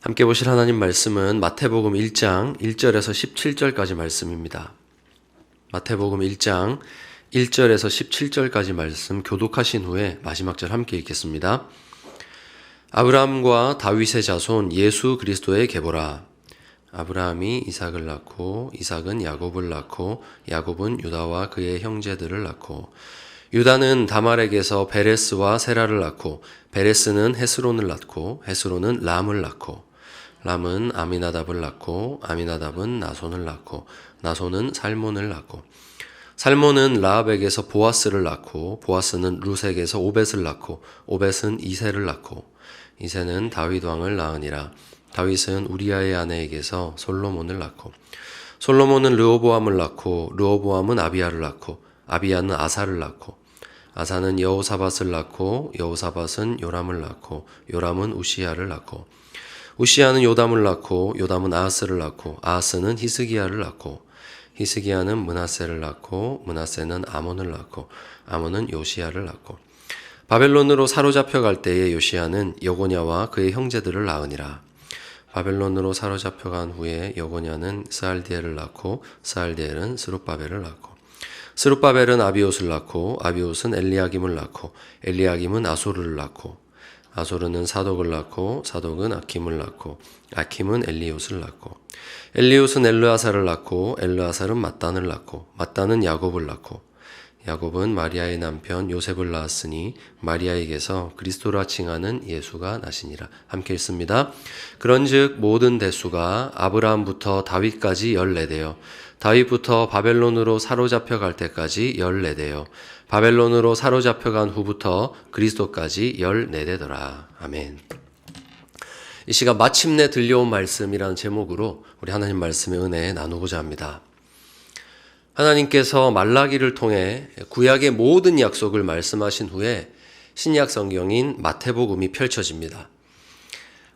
함께 보실 하나님 말씀은 마태복음 1장 1절에서 17절까지 말씀입니다. 마태복음 1장 1절에서 17절까지 말씀 교독하신 후에 마지막 절 함께 읽겠습니다. 아브라함과 다윗의 자손 예수 그리스도의 계보라. 아브라함이 이삭을 낳고 이삭은 야곱을 낳고 야곱은 유다와 그의 형제들을 낳고 유다는 다말에게서 베레스와 세라를 낳고 베레스는 헤스론을 낳고 헤스론은 람을 낳고 람은 아미나답을 낳고 아미나답은 나손을 낳고 나손은 살몬을 낳고 살몬은 라합에게서 보아스를 낳고 보아스는 루색에서 오벳을 낳고 오벳은 이새를 낳고 이새는 다윗 왕을 낳으니라. 다윗은 우리아의 아내에게서 솔로몬을 낳고 솔로몬은 르호보암을 낳고 르호보암은 아비야를 낳고 아비야는 아사를 낳고 아사는 여호사밧을 낳고 여호사밧은 요람을 낳고 요람은 우시야를 낳고 우시야는 요담을 낳고 요담은 아하스를 낳고 아하스는 히스기야를 낳고 히스기야는 므낫세를 낳고 므낫세는 아몬을 낳고 아몬은 요시야를 낳고 바벨론으로 사로잡혀 갈 때에 요시야는 여고냐와 그의 형제들을 낳으니라. 바벨론으로 사로잡혀간 후에 여고냐는 스알디엘을 낳고 스알디엘은 스룹바벨을 낳고 스룹바벨은 아비옷을 낳고 아비옷은 엘리야김을 낳고 엘리야김은 아소르를 낳고 아소르는 사독을 낳고 사독은 아킴을 낳고 아킴은 엘리옷을 낳고 엘리옷은 엘르아사를 낳고 엘르아사는 mat단을 낳고 mat단은 야곱을 낳고 야곱은 마리아의 남편 요셉을 낳았으니 마리아에게서 그리스도라 칭하는 예수가 나시니라. 함께 읽습니다. 그런즉 모든 대수가 아브라함부터 다윗까지 14대요 다윗부터 바벨론으로 사로잡혀 갈 때까지 14대요 바벨론으로 사로잡혀 간 후부터 그리스도까지 14대더라. 아멘. 이 시간 마침내 들려온 말씀이라는 제목으로 우리 하나님 말씀의 은혜 나누고자 합니다. 하나님께서 말라기를 통해 구약의 모든 약속을 말씀하신 후에 신약 성경인 마태복음이 펼쳐집니다.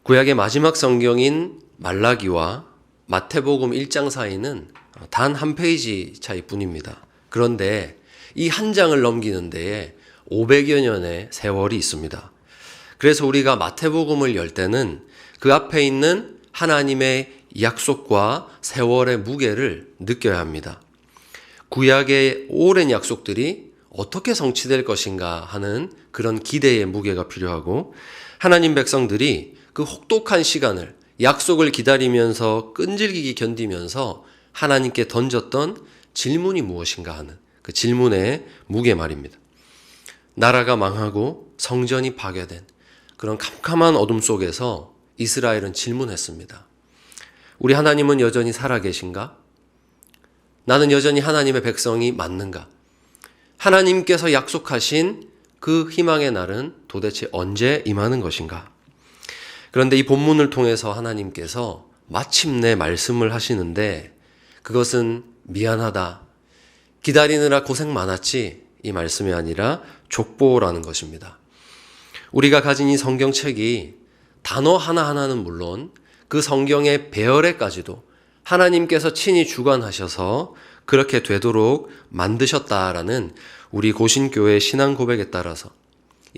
구약의 마지막 성경인 말라기와 마태복음 1장 사이는 단 한 페이지 차이뿐입니다. 그런데 이 한 장을 넘기는 데에 500여 년의 세월이 있습니다. 그래서 우리가 마태복음을 열 때는 그 앞에 있는 하나님의 약속과 세월의 무게를 느껴야 합니다. 구약의 오랜 약속들이 어떻게 성취될 것인가 하는 그런 기대의 무게가 필요하고 하나님 백성들이 그 혹독한 시간을 약속을 기다리면서 끈질기게 견디면서 하나님께 던졌던 질문이 무엇인가 하는 그 질문의 무게 말입니다. 나라가 망하고 성전이 파괴된 그런 캄캄한 어둠 속에서 이스라엘은 질문했습니다. 우리 하나님은 여전히 살아계신가? 나는 여전히 하나님의 백성이 맞는가? 하나님께서 약속하신 그 희망의 날은 도대체 언제 임하는 것인가? 그런데 이 본문을 통해서 하나님께서 마침내 말씀을 하시는데 그것은 미안하다, 기다리느라 고생 많았지 이 말씀이 아니라 족보라는 것입니다. 우리가 가진 이 성경책이 단어 하나하나는 물론 그 성경의 배열에까지도 하나님께서 친히 주관하셔서 그렇게 되도록 만드셨다라는 우리 고신교회 신앙 고백에 따라서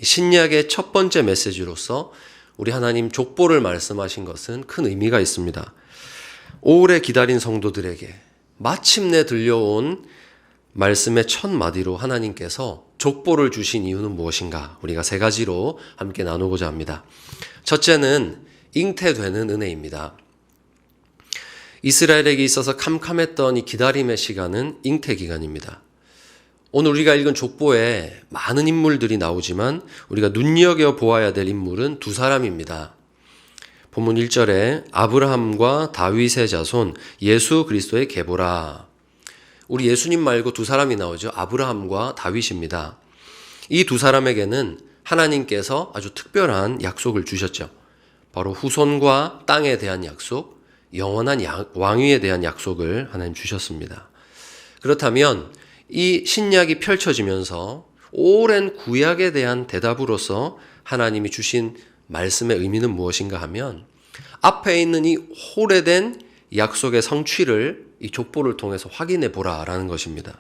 신약의 첫 번째 메시지로서 우리 하나님 족보를 말씀하신 것은 큰 의미가 있습니다. 오래 기다린 성도들에게 마침내 들려온 말씀의 첫 마디로 하나님께서 족보를 주신 이유는 무엇인가? 우리가 세 가지로 함께 나누고자 합니다. 첫째는 잉태되는 은혜입니다. 이스라엘에게 있어서 캄캄했던 이 기다림의 시간은 잉태 기간입니다. 오늘 우리가 읽은 족보에 많은 인물들이 나오지만 우리가 눈여겨보아야 될 인물은 두 사람입니다. 본문 1절에 아브라함과 다윗의 자손 예수 그리스도의 계보라. 우리 예수님 말고 두 사람이 나오죠. 아브라함과 다윗입니다. 이 두 사람에게는 하나님께서 아주 특별한 약속을 주셨죠. 바로 후손과 땅에 대한 약속, 영원한 왕위에 대한 약속을 하나님 주셨습니다. 그렇다면 이 신약이 펼쳐지면서 오랜 구약에 대한 대답으로서 하나님이 주신 말씀의 의미는 무엇인가 하면 앞에 있는 이 오래된 약속의 성취를 이 족보를 통해서 확인해 보라라는 것입니다.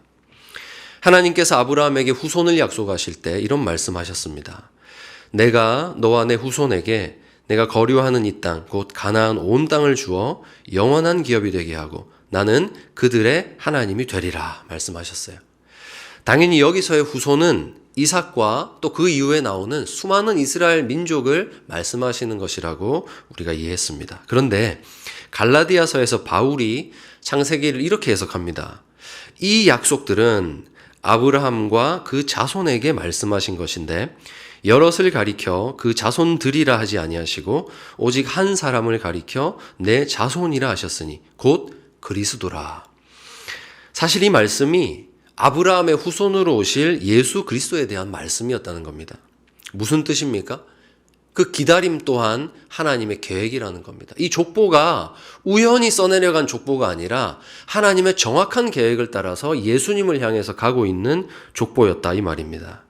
하나님께서 아브라함에게 후손을 약속하실 때 이런 말씀하셨습니다. 내가 너와 내 후손에게 내가 거류하는 이 땅, 곧 가나안 온 땅을 주어 영원한 기업이 되게 하고 나는 그들의 하나님이 되리라 말씀하셨어요. 당연히 여기서의 후손은 이삭과 또 그 이후에 나오는 수많은 이스라엘 민족을 말씀하시는 것이라고 우리가 이해했습니다. 그런데 갈라디아서에서 바울이 창세기를 이렇게 해석합니다. 이 약속들은 아브라함과 그 자손에게 말씀하신 것인데 여럿을 가리켜 그 자손들이라 하지 아니하시고 오직 한 사람을 가리켜 내 자손이라 하셨으니 곧 그리스도라. 사실 이 말씀이 아브라함의 후손으로 오실 예수 그리스도에 대한 말씀이었다는 겁니다. 무슨 뜻입니까? 그 기다림 또한 하나님의 계획이라는 겁니다. 이 족보가 우연히 써내려간 족보가 아니라 하나님의 정확한 계획을 따라서 예수님을 향해서 가고 있는 족보였다 이 말입니다.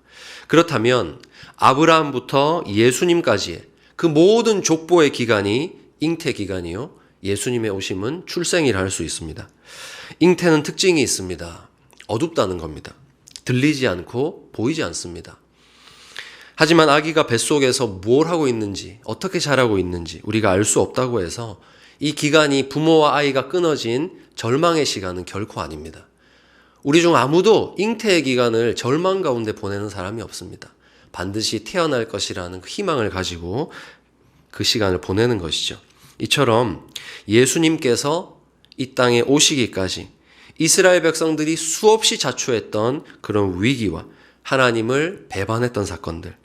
그렇다면 아브라함부터 예수님까지의 그 모든 족보의 기간이 잉태 기간이요. 예수님의 오심은 출생이라 할 수 있습니다. 잉태는 특징이 있습니다. 어둡다는 겁니다. 들리지 않고 보이지 않습니다. 하지만 아기가 뱃속에서 뭘 하고 있는지, 어떻게 자라고 있는지 우리가 알 수 없다고 해서 이 기간이 부모와 아이가 끊어진 절망의 시간은 결코 아닙니다. 우리 중 아무도 잉태의 기간을 절망 가운데 보내는 사람이 없습니다. 반드시 태어날 것이라는 희망을 가지고 그 시간을 보내는 것이죠. 이처럼 예수님께서 이 땅에 오시기까지 이스라엘 백성들이 수없이 자초했던 그런 위기와 하나님을 배반했던 사건들,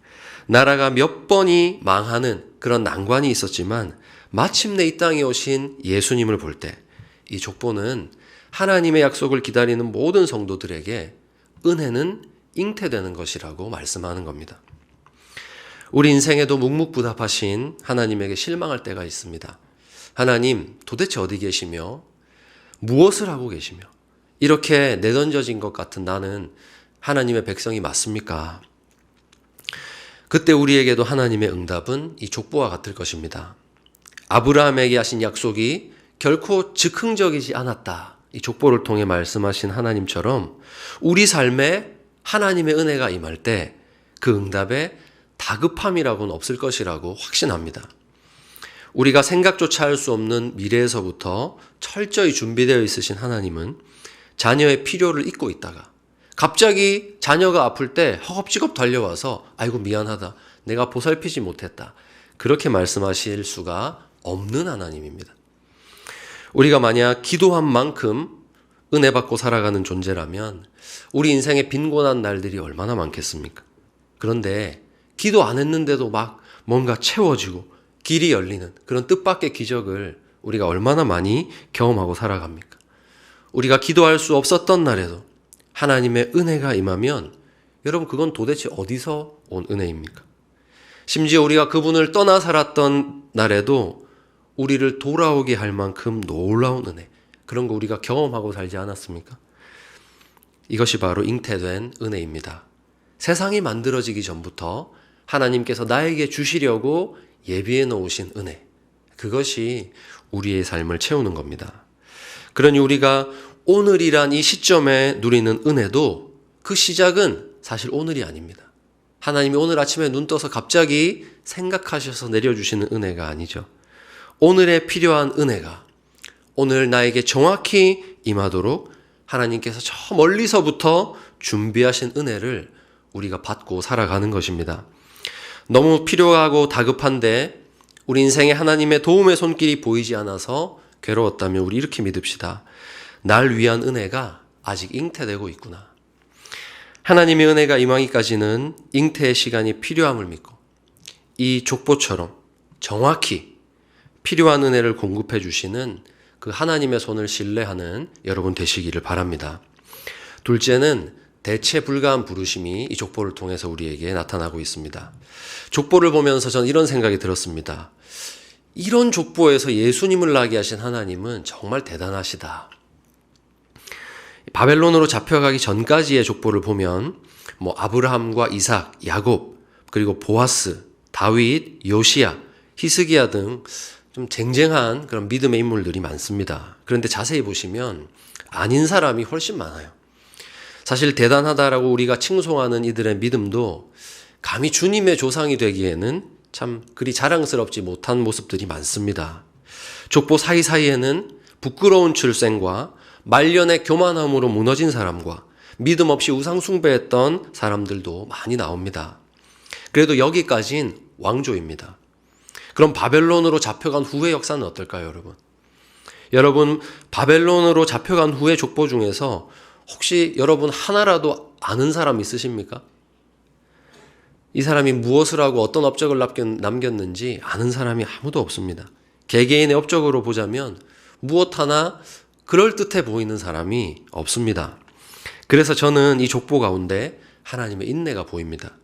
나라가 몇 번이 망하는 그런 난관이 있었지만 마침내 이 땅에 오신 예수님을 볼 때 이 족보는 하나님의 약속을 기다리는 모든 성도들에게 은혜는 잉태되는 것이라고 말씀하는 겁니다. 우리 인생에도 묵묵부답하신 하나님에게 실망할 때가 있습니다. 하나님 도대체 어디 계시며 무엇을 하고 계시며 이렇게 내던져진 것 같은 나는 하나님의 백성이 맞습니까? 그때 우리에게도 하나님의 응답은 이 족보와 같을 것입니다. 아브라함에게 하신 약속이 결코 즉흥적이지 않았다. 이 족보를 통해 말씀하신 하나님처럼 우리 삶에 하나님의 은혜가 임할 때 그 응답에 다급함이라고는 없을 것이라고 확신합니다. 우리가 생각조차 할 수 없는 미래에서부터 철저히 준비되어 있으신 하나님은 자녀의 필요를 잊고 있다가 갑자기 자녀가 아플 때 허겁지겁 달려와서 아이고 미안하다. 내가 보살피지 못했다. 그렇게 말씀하실 수가 없는 하나님입니다. 우리가 만약 기도한 만큼 은혜 받고 살아가는 존재라면 우리 인생에 빈곤한 날들이 얼마나 많겠습니까? 그런데 기도 안 했는데도 막 뭔가 채워지고 길이 열리는 그런 뜻밖의 기적을 우리가 얼마나 많이 경험하고 살아갑니까? 우리가 기도할 수 없었던 날에도 하나님의 은혜가 임하면 여러분 그건 도대체 어디서 온 은혜입니까? 심지어 우리가 그분을 떠나 살았던 날에도 우리를 돌아오게 할 만큼 놀라운 은혜, 그런 거 우리가 경험하고 살지 않았습니까? 이것이 바로 잉태된 은혜입니다. 세상이 만들어지기 전부터 하나님께서 나에게 주시려고 예비해 놓으신 은혜, 그것이 우리의 삶을 채우는 겁니다. 그러니 우리가 오늘이란 이 시점에 누리는 은혜도 그 시작은 사실 오늘이 아닙니다. 하나님이 오늘 아침에 눈 떠서 갑자기 생각하셔서 내려주시는 은혜가 아니죠. 오늘에 필요한 은혜가 오늘 나에게 정확히 임하도록 하나님께서 저 멀리서부터 준비하신 은혜를 우리가 받고 살아가는 것입니다. 너무 필요하고 다급한데 우리 인생에 하나님의 도움의 손길이 보이지 않아서 괴로웠다면 우리 이렇게 믿읍시다. 날 위한 은혜가 아직 잉태되고 있구나. 하나님의 은혜가 임하기까지는 잉태의 시간이 필요함을 믿고 이 족보처럼 정확히 필요한 은혜를 공급해 주시는 그 하나님의 손을 신뢰하는 여러분 되시기를 바랍니다. 둘째는 대체 불가한 부르심이 이 족보를 통해서 우리에게 나타나고 있습니다. 족보를 보면서 저는 이런 생각이 들었습니다. 이런 족보에서 예수님을 나게 하신 하나님은 정말 대단하시다. 바벨론으로 잡혀가기 전까지의 족보를 보면 아브라함과 이삭, 야곱, 그리고 보아스, 다윗, 요시야, 히스기야 등 좀 쟁쟁한 그런 믿음의 인물들이 많습니다. 그런데 자세히 보시면 아닌 사람이 훨씬 많아요. 사실 대단하다라고 우리가 칭송하는 이들의 믿음도 감히 주님의 조상이 되기에는 참 그리 자랑스럽지 못한 모습들이 많습니다. 족보 사이사이에는 부끄러운 출생과 말년의 교만함으로 무너진 사람과 믿음 없이 우상 숭배했던 사람들도 많이 나옵니다. 그래도 여기까지는 왕조입니다. 그럼 바벨론으로 잡혀간 후의 역사는 어떨까요, 여러분? 여러분, 바벨론으로 잡혀간 후의 족보 중에서 혹시 여러분 하나라도 아는 사람 있으십니까? 이 사람이 무엇을 하고 어떤 업적을 남겼는지 아는 사람이 아무도 없습니다. 개개인의 업적으로 보자면 무엇 하나 그럴듯해 보이는 사람이 없습니다. 그래서 저는 이 족보 가운데 하나님의 인내가 보입니다.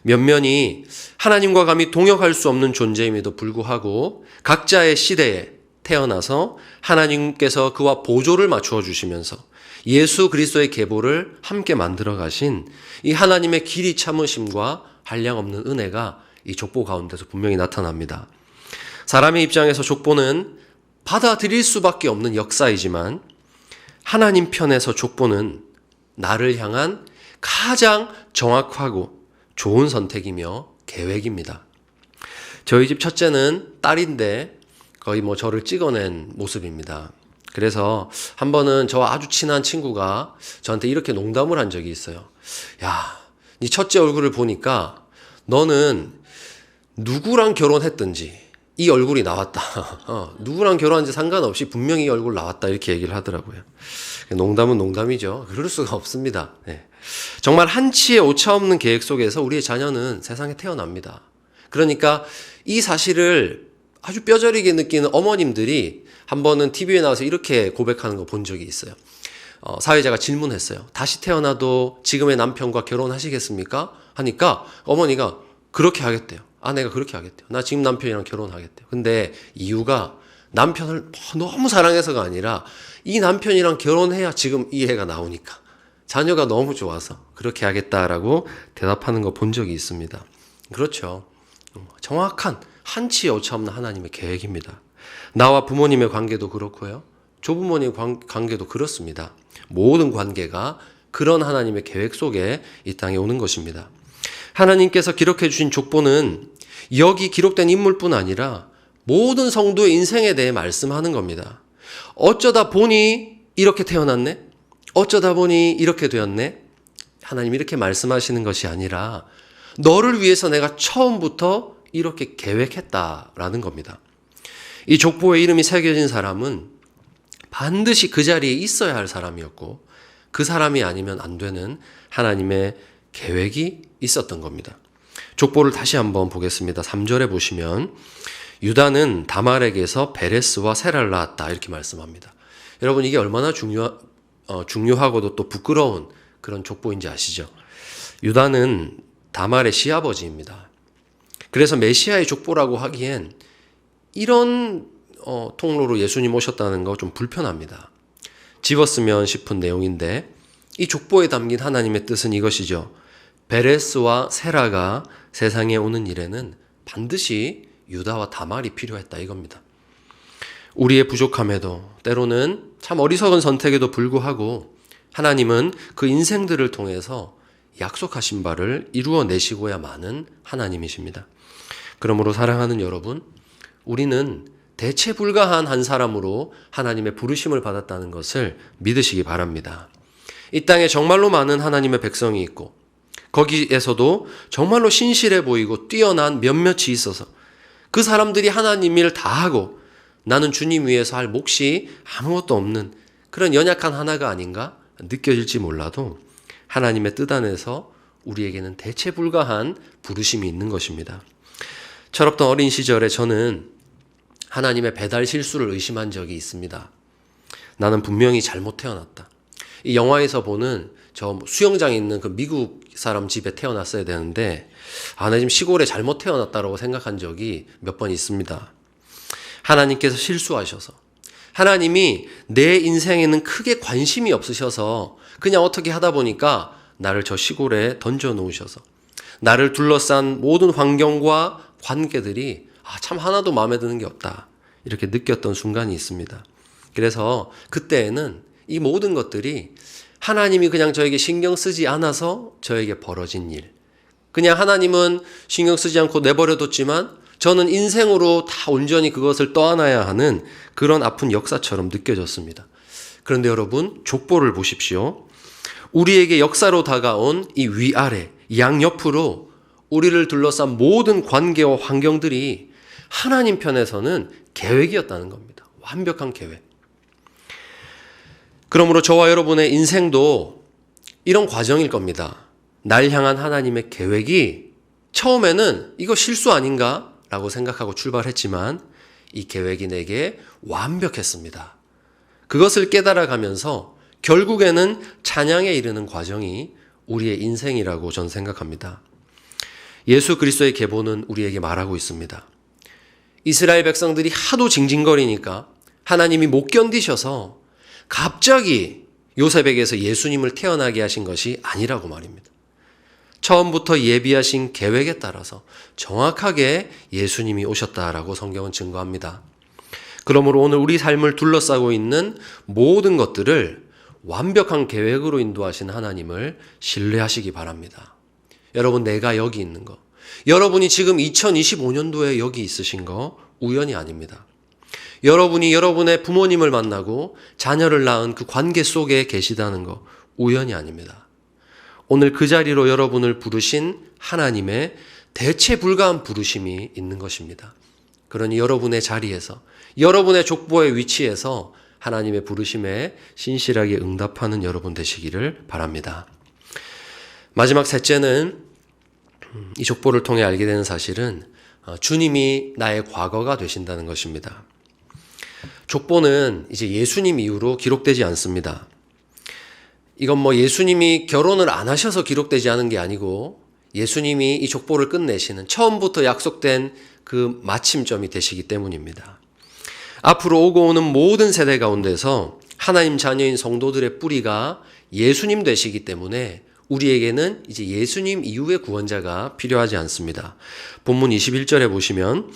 면면이 하나님과 감히 동역할 수 없는 존재임에도 불구하고 각자의 시대에 태어나서 하나님께서 그와 보조를 맞추어 주시면서 예수 그리스도의 계보를 함께 만들어 가신 이 하나님의 길이 참으심과 한량없는 은혜가 이 족보 가운데서 분명히 나타납니다. 사람의 입장에서 족보는 받아들일 수밖에 없는 역사이지만 하나님 편에서 족보는 나를 향한 가장 정확하고 좋은 선택이며 계획입니다. 저희 집 첫째는 딸인데 거의 저를 찍어낸 모습입니다. 그래서 한 번은 저와 아주 친한 친구가 저한테 이렇게 농담을 한 적이 있어요. 야, 네 첫째 얼굴을 보니까 너는 누구랑 결혼했든지 이 얼굴이 나왔다. 누구랑 결혼한지 상관없이 분명히 이 얼굴 나왔다. 이렇게 얘기를 하더라고요. 농담은 농담이죠. 그럴 수가 없습니다. 네. 정말 한치의 오차 없는 계획 속에서 우리의 자녀는 세상에 태어납니다. 그러니까 이 사실을 아주 뼈저리게 느끼는 어머님들이 한 번은 TV에 나와서 이렇게 고백하는 거 본 적이 있어요. 사회자가 질문했어요. 다시 태어나도 지금의 남편과 결혼하시겠습니까? 하니까 어머니가 그렇게 하겠대요. 아내가 그렇게 하겠대요. 나 지금 남편이랑 결혼하겠대요. 근데 이유가 남편을 너무 사랑해서가 아니라 이 남편이랑 결혼해야 지금 이 애가 나오니까 자녀가 너무 좋아서 그렇게 하겠다라고 대답하는 거 본 적이 있습니다. 그렇죠. 정확한 한치의 오차없는 하나님의 계획입니다. 나와 부모님의 관계도 그렇고요. 조부모님의 관계도 그렇습니다. 모든 관계가 그런 하나님의 계획 속에 이 땅에 오는 것입니다. 하나님께서 기록해 주신 족보는 여기 기록된 인물뿐 아니라 모든 성도의 인생에 대해 말씀하는 겁니다. 어쩌다 보니 이렇게 태어났네? 어쩌다 보니 이렇게 되었네? 하나님 이렇게 말씀하시는 것이 아니라 너를 위해서 내가 처음부터 이렇게 계획했다라는 겁니다. 이 족보에 이름이 새겨진 사람은 반드시 그 자리에 있어야 할 사람이었고 그 사람이 아니면 안 되는 하나님의 계획이 있었던 겁니다. 족보를 다시 한번 보겠습니다. 3절에 보시면 유다는 다말에게서 베레스와 세라를 낳았다 이렇게 말씀합니다. 여러분 이게 얼마나 중요하고도 또 부끄러운 그런 족보인지 아시죠? 유다는 다말의 시아버지입니다. 그래서 메시아의 족보라고 하기엔 이런 통로로 예수님 오셨다는 거 좀 불편합니다. 집었으면 싶은 내용인데 이 족보에 담긴 하나님의 뜻은 이것이죠. 베레스와 세라가 세상에 오는 일에는 반드시 유다와 다말이 필요했다 이겁니다. 우리의 부족함에도 때로는 참 어리석은 선택에도 불구하고 하나님은 그 인생들을 통해서 약속하신 바를 이루어내시고야 마는 하나님이십니다. 그러므로 사랑하는 여러분, 우리는 대체 불가한 한 사람으로 하나님의 부르심을 받았다는 것을 믿으시기 바랍니다. 이 땅에 정말로 많은 하나님의 백성이 있고 거기에서도 정말로 신실해 보이고 뛰어난 몇몇이 있어서 그 사람들이 하나님 일 다 하고 나는 주님 위해서 할 몫이 아무것도 없는 그런 연약한 하나가 아닌가 느껴질지 몰라도 하나님의 뜻 안에서 우리에게는 대체 불가한 부르심이 있는 것입니다. 철없던 어린 시절에 저는 하나님의 배달 실수를 의심한 적이 있습니다. 나는 분명히 잘못 태어났다. 이 영화에서 보는 저 수영장에 있는 그 미국 사람 집에 태어났어야 되는데 나 지금 시골에 잘못 태어났다라고 생각한 적이 몇 번 있습니다. 하나님께서 실수하셔서 하나님이 내 인생에는 크게 관심이 없으셔서 그냥 어떻게 하다 보니까 나를 저 시골에 던져 놓으셔서 나를 둘러싼 모든 환경과 관계들이 참 하나도 마음에 드는 게 없다 이렇게 느꼈던 순간이 있습니다. 그래서 그때에는 이 모든 것들이 하나님이 그냥 저에게 신경 쓰지 않아서 저에게 벌어진 일 그냥 하나님은 신경 쓰지 않고 내버려뒀지만 저는 인생으로 다 온전히 그것을 떠안아야 하는 그런 아픈 역사처럼 느껴졌습니다. 그런데 여러분, 족보를 보십시오. 우리에게 역사로 다가온 이 위아래, 양옆으로 우리를 둘러싼 모든 관계와 환경들이 하나님 편에서는 계획이었다는 겁니다. 완벽한 계획. 그러므로 저와 여러분의 인생도 이런 과정일 겁니다. 날 향한 하나님의 계획이 처음에는 이거 실수 아닌가? 라고 생각하고 출발했지만 이 계획이 내게 완벽했습니다. 그것을 깨달아가면서 결국에는 찬양에 이르는 과정이 우리의 인생이라고 전 생각합니다. 예수 그리스도의 계보는 우리에게 말하고 있습니다. 이스라엘 백성들이 하도 징징거리니까 하나님이 못 견디셔서 갑자기 요셉에게서 예수님을 태어나게 하신 것이 아니라고 말입니다. 처음부터 예비하신 계획에 따라서 정확하게 예수님이 오셨다라고 성경은 증거합니다. 그러므로 오늘 우리 삶을 둘러싸고 있는 모든 것들을 완벽한 계획으로 인도하신 하나님을 신뢰하시기 바랍니다. 여러분, 내가 여기 있는 거, 여러분이 지금 2025년도에 여기 있으신 거 우연이 아닙니다. 여러분이 여러분의 부모님을 만나고 자녀를 낳은 그 관계 속에 계시다는 거 우연이 아닙니다. 오늘 그 자리로 여러분을 부르신 하나님의 대체 불가한 부르심이 있는 것입니다. 그러니 여러분의 자리에서, 여러분의 족보의 위치에서 하나님의 부르심에 신실하게 응답하는 여러분 되시기를 바랍니다. 마지막 셋째는 이 족보를 통해 알게 되는 사실은 주님이 나의 과거가 되신다는 것입니다. 족보는 이제 예수님 이후로 기록되지 않습니다. 이건 예수님이 결혼을 안 하셔서 기록되지 않은 게 아니고 예수님이 이 족보를 끝내시는 처음부터 약속된 그 마침점이 되시기 때문입니다. 앞으로 오고 오는 모든 세대 가운데서 하나님 자녀인 성도들의 뿌리가 예수님 되시기 때문에 우리에게는 이제 예수님 이후의 구원자가 필요하지 않습니다. 본문 21절에 보시면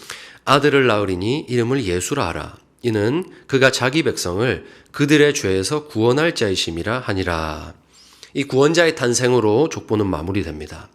아들을 낳으리니 이름을 예수라 하라. 이는 그가 자기 백성을 그들의 죄에서 구원할 자이심이라 하니라. 이 구원자의 탄생으로 족보는 마무리됩니다.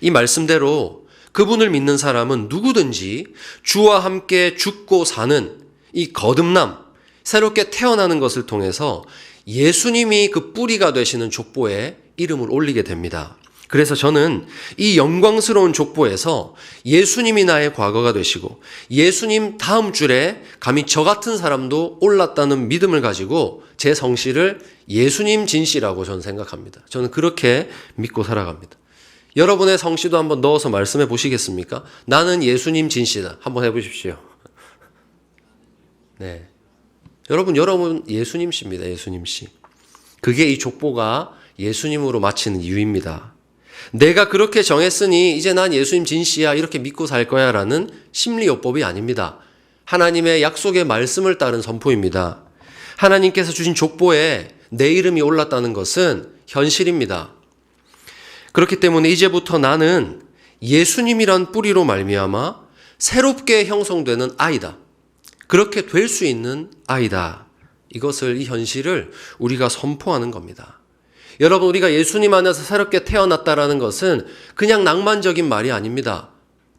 이 말씀대로 그분을 믿는 사람은 누구든지 주와 함께 죽고 사는 이 거듭남, 새롭게 태어나는 것을 통해서 예수님이 그 뿌리가 되시는 족보에 이름을 올리게 됩니다. 그래서 저는 이 영광스러운 족보에서 예수님이 나의 과거가 되시고 예수님 다음 줄에 감히 저 같은 사람도 올랐다는 믿음을 가지고 제 성씨를 예수님 진씨라고 저는 생각합니다. 저는 그렇게 믿고 살아갑니다. 여러분의 성씨도 한번 넣어서 말씀해 보시겠습니까? 나는 예수님 진씨다. 한번 해보십시오. 네, 여러분 예수님 씨입니다. 예수님 씨. 그게 이 족보가 예수님으로 마치는 이유입니다. 내가 그렇게 정했으니 이제 난 예수님 진씨야 이렇게 믿고 살 거야 라는 심리요법이 아닙니다. 하나님의 약속의 말씀을 따른 선포입니다. 하나님께서 주신 족보에 내 이름이 올랐다는 것은 현실입니다. 그렇기 때문에 이제부터 나는 예수님이란 뿌리로 말미암아 새롭게 형성되는 아이다. 그렇게 될 수 있는 아이다. 이것을, 이 현실을 우리가 선포하는 겁니다. 여러분, 우리가 예수님 안에서 새롭게 태어났다라는 것은 그냥 낭만적인 말이 아닙니다.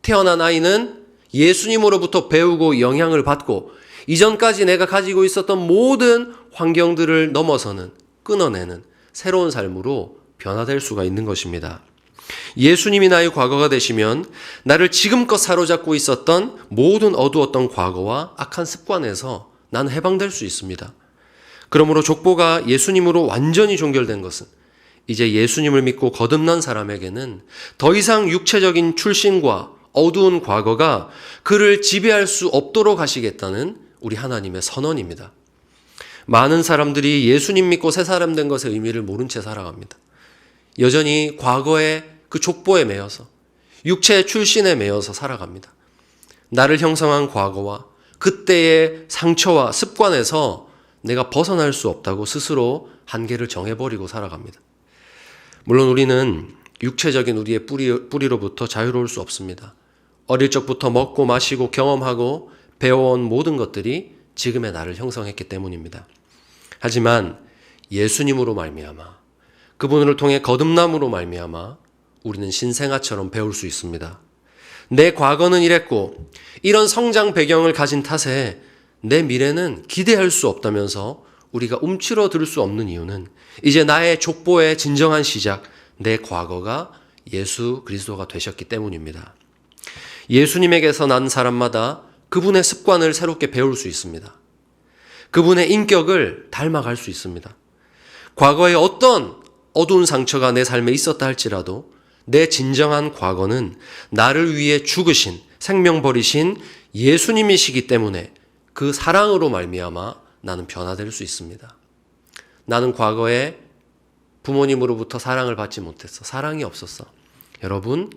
태어난 아이는 예수님으로부터 배우고 영향을 받고 이전까지 내가 가지고 있었던 모든 환경들을 넘어서는, 끊어내는 새로운 삶으로 변화될 수가 있는 것입니다. 예수님이 나의 과거가 되시면 나를 지금껏 사로잡고 있었던 모든 어두웠던 과거와 악한 습관에서 나는 해방될 수 있습니다. 그러므로 족보가 예수님으로 완전히 종결된 것은 이제 예수님을 믿고 거듭난 사람에게는 더 이상 육체적인 출신과 어두운 과거가 그를 지배할 수 없도록 하시겠다는 우리 하나님의 선언입니다. 많은 사람들이 예수님 믿고 새 사람 된 것의 의미를 모른 채 살아갑니다. 여전히 과거의 그 족보에 매여서, 육체의 출신에 매여서 살아갑니다. 나를 형성한 과거와 그때의 상처와 습관에서 내가 벗어날 수 없다고 스스로 한계를 정해버리고 살아갑니다. 물론 우리는 육체적인 우리의 뿌리로부터 자유로울 수 없습니다. 어릴 적부터 먹고 마시고 경험하고 배워온 모든 것들이 지금의 나를 형성했기 때문입니다. 하지만 예수님으로 말미암아, 그분을 통해 거듭남으로 말미암아 우리는 신생아처럼 배울 수 있습니다. 내 과거는 이랬고 이런 성장 배경을 가진 탓에 내 미래는 기대할 수 없다면서 우리가 움츠러들 수 없는 이유는 이제 나의 족보의 진정한 시작, 내 과거가 예수 그리스도가 되셨기 때문입니다. 예수님에게서 난 사람마다 그분의 습관을 새롭게 배울 수 있습니다. 그분의 인격을 닮아갈 수 있습니다. 과거에 어떤 어두운 상처가 내 삶에 있었다 할지라도 내 진정한 과거는 나를 위해 죽으신, 생명 버리신 예수님이시기 때문에 그 사랑으로 말미암아 나는 변화될 수 있습니다. 나는 과거에 부모님으로부터 사랑을 받지 못했어. 사랑이 없었어. 여러분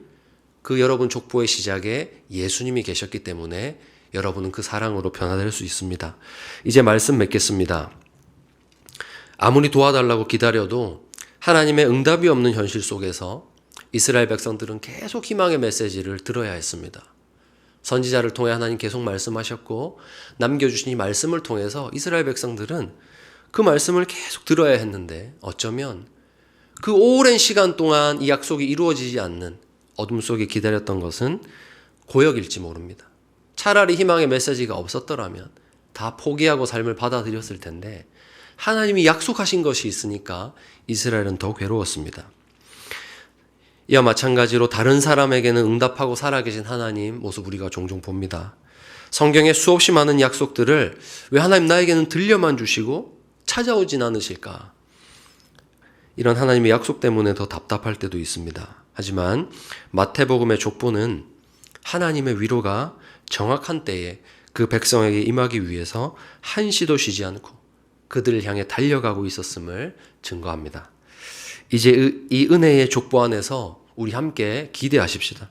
족보의 시작에 예수님이 계셨기 때문에 여러분은 그 사랑으로 변화될 수 있습니다. 이제 말씀 맺겠습니다. 아무리 도와달라고 기다려도 하나님의 응답이 없는 현실 속에서 이스라엘 백성들은 계속 희망의 메시지를 들어야 했습니다. 선지자를 통해 하나님 계속 말씀하셨고 남겨주신 이 말씀을 통해서 이스라엘 백성들은 그 말씀을 계속 들어야 했는데 어쩌면 그 오랜 시간 동안 이 약속이 이루어지지 않는 어둠 속에 기다렸던 것은 고역일지 모릅니다. 차라리 희망의 메시지가 없었더라면 다 포기하고 삶을 받아들였을 텐데 하나님이 약속하신 것이 있으니까 이스라엘은 더 괴로웠습니다. 이와 마찬가지로 다른 사람에게는 응답하고 살아계신 하나님 모습 우리가 종종 봅니다. 성경에 수없이 많은 약속들을 왜 하나님 나에게는 들려만 주시고 찾아오진 않으실까? 이런 하나님의 약속 때문에 더 답답할 때도 있습니다. 하지만 마태복음의 족보는 하나님의 위로가 정확한 때에 그 백성에게 임하기 위해서 한시도 쉬지 않고 그들을 향해 달려가고 있었음을 증거합니다. 이제 이 은혜의 족보 안에서 우리 함께 기대하십시다.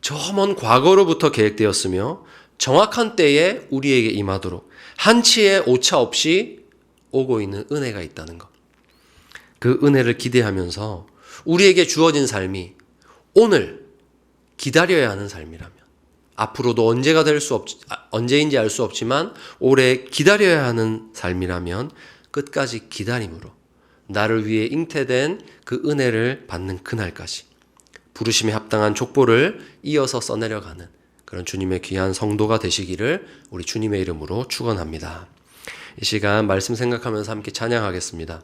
저 먼 과거로부터 계획되었으며 정확한 때에 우리에게 임하도록 한치의 오차 없이 오고 있는 은혜가 있다는 것. 그 은혜를 기대하면서 우리에게 주어진 삶이 오늘 기다려야 하는 삶이라면 앞으로도 언제인지 알 수 없지만 오래 기다려야 하는 삶이라면 끝까지 기다림으로 나를 위해 잉태된 그 은혜를 받는 그날까지 부르심에 합당한 족보를 이어서 써내려가는 그런 주님의 귀한 성도가 되시기를 우리 주님의 이름으로 축원합니다. 이 시간 말씀 생각하면서 함께 찬양하겠습니다.